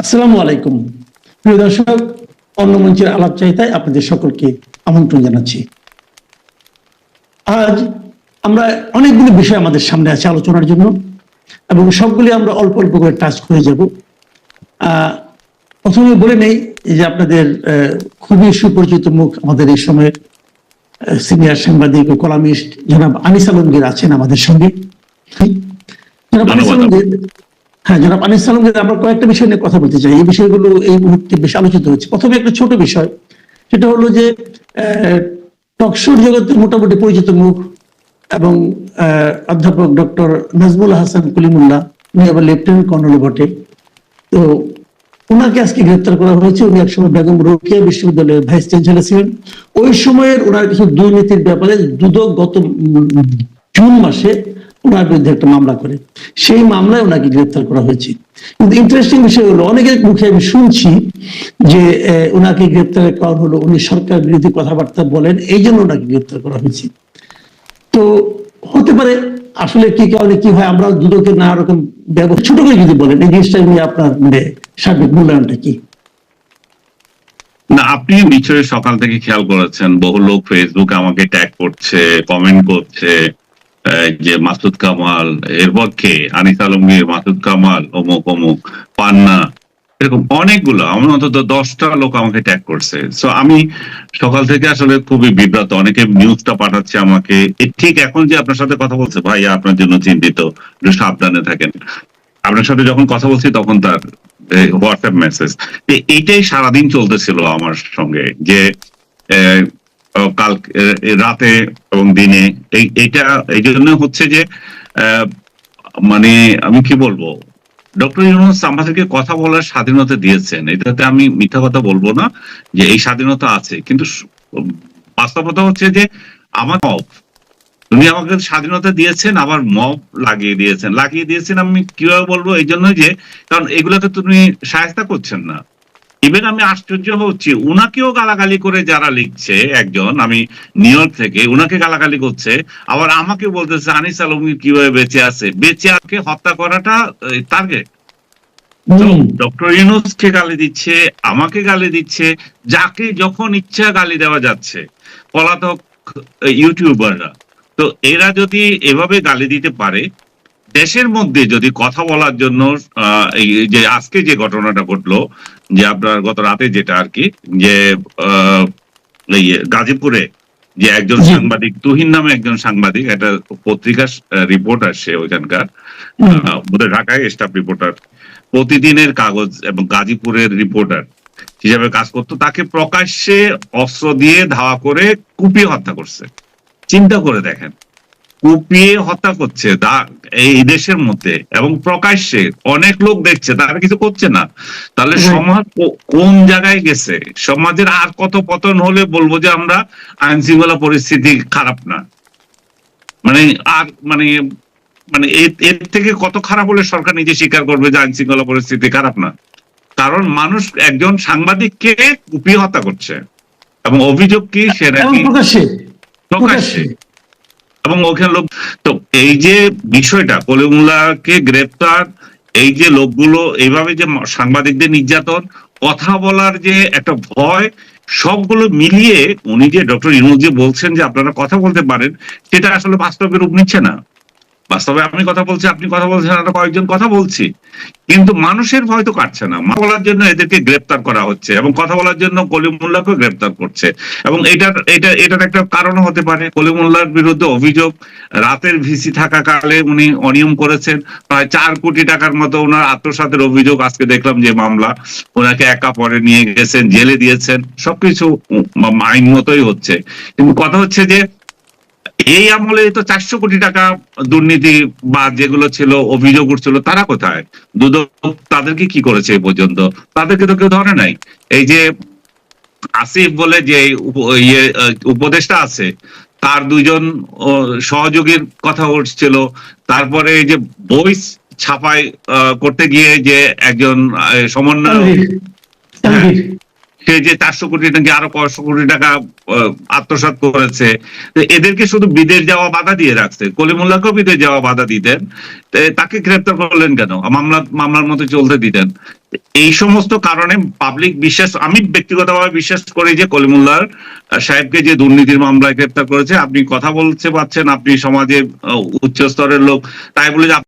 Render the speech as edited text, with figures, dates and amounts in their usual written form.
আসসালামু আলাইকুম। প্রিয় দর্শক, অন্য মঞ্চের আলাপচারিতায় আপনাদের সকলকে আমন্ত্রণ জানাচ্ছি। আজ আমরা অনেকগুলো বিষয় আমাদের সামনে আছে আলোচনার জন্য, এবং সবগুলি আমরা অল্প অল্প করে টাচ করে যাব। প্রথমে বলে নেই যে আপনাদের খুবই সুপরিচিত মুখ আমাদের এই সময়ের সিনিয়র সাংবাদিক ও কলামিস্ট জনাব আনিস আলমগীর আছেন আমাদের সঙ্গে। জনাব আনিস আলমগীর, জনাব আনিস আলমগীর, আমরা কয়েকটা বিষয় নিয়ে কথা বলতে চাই। এই বিষয়গুলো এই মুহূর্তে বেশ আলোচিত হচ্ছে। প্রথমে একটা ছোট বিষয়, সেটা হলো যে টকশোর জগতে মোটামুটি পরিচিত মুখ এবং অধ্যাপক ডক্টর নাজমুল হাসান কলিমুল্লাহ, উনি আবার লেফটেন্যান্ট কর্নেল বটে। তো ওনাকে আজকে গ্রেপ্তার করা হয়েছে। উনি একসময় বেগম রোকেয়া বিশ্ববিদ্যালয়ের ভাইস চ্যান্সেলর ছিলেন। ওই সময়ের ওনার কিছু দুর্নীতির ব্যাপারে দুদক গত জুন মাসে ওনার বিরুদ্ধে একটা মামলা করে, সেই মামলায় ওনাকে গ্রেপ্তার করা হয়েছে। কিন্তু ইন্টারেস্টিং বিষয় হলো, অনেকের মুখে আমি শুনছি যে ওনাকে গ্রেপ্তারের কারণ হলো উনি সরকার বিরোধী কথাবার্তা বলেন, এই জন্য ওনাকে গ্রেপ্তার করা হয়েছে। তো হতে পারে আসলে কি কারণে কি হয়, আমরা দুদকের নানা রকম ব্যবস্থা, ছোট করে যদি বলেন এই জিনিসটা নিয়ে আপনার সার্বিক মূল্যায়নটা কি? না, আপনি নিশ্চয়ই সকাল থেকে খেয়াল করেছেন, বহু লোক ফেসবুকে আমাকে ট্যাগ করছে, কমেন্ট করছে যে মাসুদ কামাল এর পক্ষে, আনিস আলমগীর, মাসুদ কামাল, অমুক অমুক, পান্না, এরকম অনেকগুলো, আমার অন্তত 10টা লোক আমাকে ট্যাগ করছে। সো আমি সকাল থেকে আসলে খুবই বিব্রত। অনেকে নিউজটা পাঠাচ্ছে আমাকে, ঠিক এখন যে আপনার সাথে কথা বলছে, ভাই আপনার জন্য চিন্তিত, একটু সাবধানে থাকেন। আপনার সাথে যখন কথা বলছি তখন তার হোয়াটসঅ্যাপ মেসেজ। এইটাই সারাদিন চলতেছিল আমার সঙ্গে, যে কাল রাতে এবং দিনে। এইটা এই জন্য হচ্ছে যে মানে আমি কি বলবো, ডক্টর ইউনূস আমাদেরকে কথা বলার স্বাধীনতা দিয়েছেন, এটাতে আমি মিথ্যা কথা বলবো না যে এই স্বাধীনতা আছে। কিন্তু বাস্তবতা হচ্ছে যে আমার উনি আমাকে স্বাধীনতা দিয়েছেন, আবার মব লাগিয়ে দিয়েছেন। আমি কিভাবে বলবো, এই জন্য যে কারণ এগুলোতে তুমি সাহায্য করছেন না। ইভেন আমি আশ্চর্য হচ্ছি, উনাকেও গালাগালি করে যারা লিখছে, একজন আমি নিউ ইয়র্ক থেকে, উনাকে গালাগালি করছে, আবার আমাকে বলতেছে আনিস আলমগীর কিভাবে বেঁচে আছে, বেঁচে আছে হত্যা করাটা টার্গেট। ডক্টর ইউনূসকে গালি দিচ্ছে, আমাকে গালি দিচ্ছে, যাকে যখন ইচ্ছা গালি দেওয়া যাচ্ছে, পলাতক ইউটিউবাররা। তো এরা যদি এভাবে গালি দিতে পারে, দেশের মধ্যে যদি কথা বলার জন্য এই যে আজকে যে ঘটনাটা ঘটলো, যে আপনার গত রাতে যেটা আর কি, যে গাজীপুরে যে একজন সাংবাদিক, তুহিন নামে একজন সাংবাদিক, একটা পত্রিকার রিপোর্টার, সে ওইখানকার বোধহয় ঢাকায় স্টাফ রিপোর্টার, প্রতিদিনের কাগজ এবং গাজীপুরের রিপোর্টার হিসাবে কাজ করতো, তাকে প্রকাশ্যে অস্ত্র দিয়ে ধাওয়া করে কুপিয়ে হত্যা করছে। চিন্তা করে দেখেন, কুপিয়ে হত্যা করছে এই দেশের মধ্যে, এবং প্রকাশ্যে অনেক লোক দেখছে, তারা কিছু করছে না। তাহলে সমাজ কোন জায়গায় গেছে? সমাজের আর কত পতন হলে বলবো যে আমরা আইন শৃঙ্খলা পরিস্থিতি খারাপ না, মানে আর মানে মানে এর থেকে কত খারাপ হলে সরকার নিজে স্বীকার করবে যে আইন শৃঙ্খলা পরিস্থিতি খারাপ না? কারণ মানুষ একজন সাংবাদিককে কুপিয়ে হত্যা করছে, এবং অভিযোগ কি, সে নাকি প্রকাশ্যে, এবং ওখানে লোক। তো এই যে বিষয়টা, কলিমুল্লাহকে গ্রেপ্তার, এই যে লোকগুলো এইভাবে যে সাংবাদিকদের নির্যাতন, কথা বলার যে একটা ভয়, সবগুলো মিলিয়ে উনি যে ডক্টর ইউনূস যে বলছেন যে আপনারা কথা বলতে পারেন, সেটা আসলে বাস্তবে রূপ নিচ্ছে না। বাস্তবে আমি কথা বলছি, আপনি কথা বলছেন, আমরা কয়েকজন কথা বলছি, কিন্তু মানুষের ভয় তো কাটছে না। কথা বলার জন্য এদেরকে গ্রেপ্তার করা হচ্ছে, এবং কথা বলার জন্য কলিমুল্লাহকে গ্রেপ্তার করছে। এবং এটার একটা কারণ হতে পারে, কলিমুল্লাহর বিরুদ্ধে অভিযোগ, রাতের ভিসি থাকাকালে উনি অনিয়ম করেছেন, প্রায় 4 কোটি টাকার মতো ওনার আত্মসাতের অভিযোগ। আজকে দেখলাম যে মামলা, ওনাকে একা পরে নিয়ে গেছেন, জেলে দিয়েছেন, সবকিছু আইন মতোই হচ্ছে। কিন্তু কথা হচ্ছে যে এই আমলে তো 400 কোটি টাকা দুর্নীতি বা যেগুলো ছিল, অভিযোগ উঠছিল, তারা কোথায়? দুদক তাদেরকে কি করেছে এই পর্যন্ত? তাদেরকে তো কেউ ধরে নাই। এই যে আসিফ বলে যে উপদেষ্টা আছে, তার 2জন সহযোগীর কথা উঠছিল। তারপরে এই যে বই ছাপাই করতে গিয়ে যে একজন সমন্বয়, সে যে 400 কোটি নাকি আরো 500 কোটি টাকা আত্মসাৎ করেছে, এদেরকে শুধু বিদেশ যাওয়া বাধা দিয়ে রাখছে, কলিমুল্লাহকেও বিদেশ যাওয়া বাধা দিতেন, তাকে গ্রেপ্তার করলেন কেন, মামলার মতো চলতে দিতেন। এই সমস্ত কারণে পাবলিক বিশ্বাস, আমি ব্যক্তিগতভাবে বিশ্বাস করি যে কলিমুল্লাহ সাহেবকে যে দুর্নীতির মামলায় গ্রেপ্তার করেছে, আপনি কথা বলতে পারছেন, আপনি সমাজে উচ্চ স্তরের লোক, তাই বলে